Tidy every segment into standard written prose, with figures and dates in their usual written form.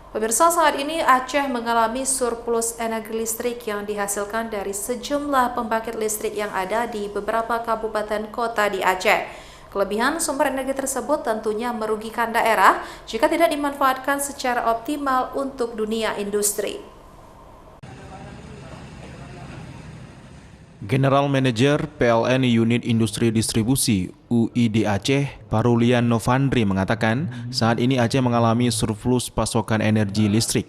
Pemirsa, saat ini Aceh mengalami surplus energi listrik yang dihasilkan dari sejumlah pembangkit listrik yang ada di beberapa kabupaten kota di Aceh. Kelebihan sumber energi tersebut tentunya merugikan daerah jika tidak dimanfaatkan secara optimal untuk dunia industri. General Manager PLN Unit Industri Distribusi UID Aceh, Parulian Novandri mengatakan saat ini Aceh mengalami surplus pasokan energi listrik.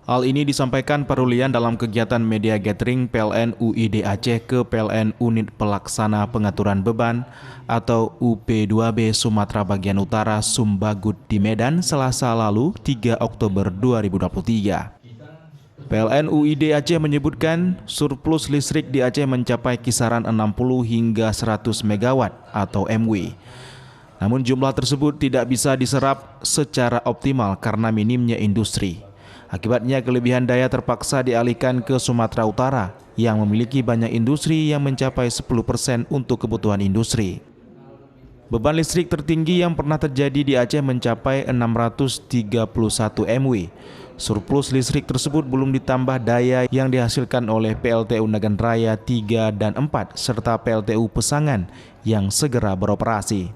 Hal ini disampaikan Parulian dalam kegiatan media gathering PLN UID Aceh ke PLN Unit Pelaksana Pengaturan Beban atau UP2B Sumatera Bagian Utara Sumbagut di Medan Selasa lalu 3 Oktober 2023. PLN UID Aceh menyebutkan surplus listrik di Aceh mencapai kisaran 60 hingga 100 MW atau MW. Namun jumlah tersebut tidak bisa diserap secara optimal karena minimnya industri. Akibatnya kelebihan daya terpaksa dialihkan ke Sumatera Utara yang memiliki banyak industri yang mencapai 10% untuk kebutuhan industri. Beban listrik tertinggi yang pernah terjadi di Aceh mencapai 631 MW. Surplus listrik tersebut belum ditambah daya yang dihasilkan oleh PLTU Nagan Raya 3 dan 4 serta PLTU Pesangan yang segera beroperasi.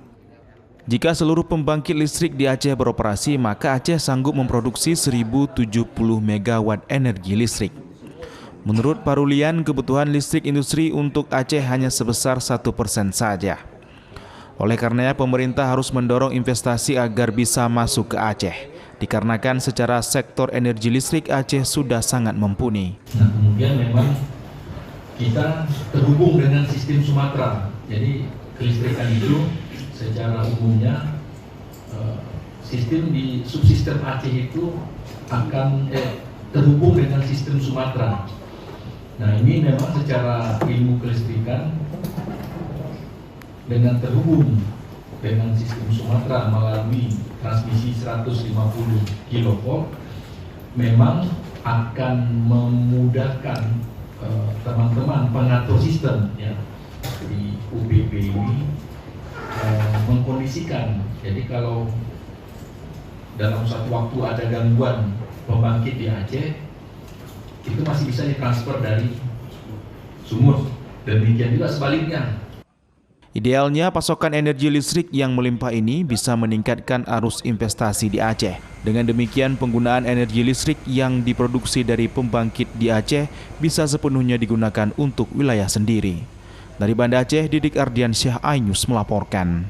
Jika seluruh pembangkit listrik di Aceh beroperasi, maka Aceh sanggup memproduksi 1070 MW energi listrik. Menurut Parulian, kebutuhan listrik industri untuk Aceh hanya sebesar 1% saja. Oleh karenanya, pemerintah harus mendorong investasi agar bisa masuk ke Aceh, dikarenakan secara sektor energi listrik Aceh sudah sangat mumpuni. Nah, kemudian memang kita terhubung dengan sistem Sumatera. Jadi kelistrikan itu secara umumnya sistem di subsistem Aceh itu akan terhubung dengan sistem Sumatera. Nah, ini memang secara ilmu kelistrikan dengan terhubung dengan sistem Sumatera melalui transmisi 150 kV memang akan memudahkan teman-teman pengatur sistem ya di UPP ini mengkondisikan. Jadi kalau dalam suatu waktu ada gangguan pembangkit di Aceh, itu masih bisa ditransfer dari sumur. Demikian juga sebaliknya. Idealnya pasokan energi listrik yang melimpah ini bisa meningkatkan arus investasi di Aceh. Dengan demikian penggunaan energi listrik yang diproduksi dari pembangkit di Aceh bisa sepenuhnya digunakan untuk wilayah sendiri. Dari Banda Aceh, Didik Ardiansyah, iNews melaporkan.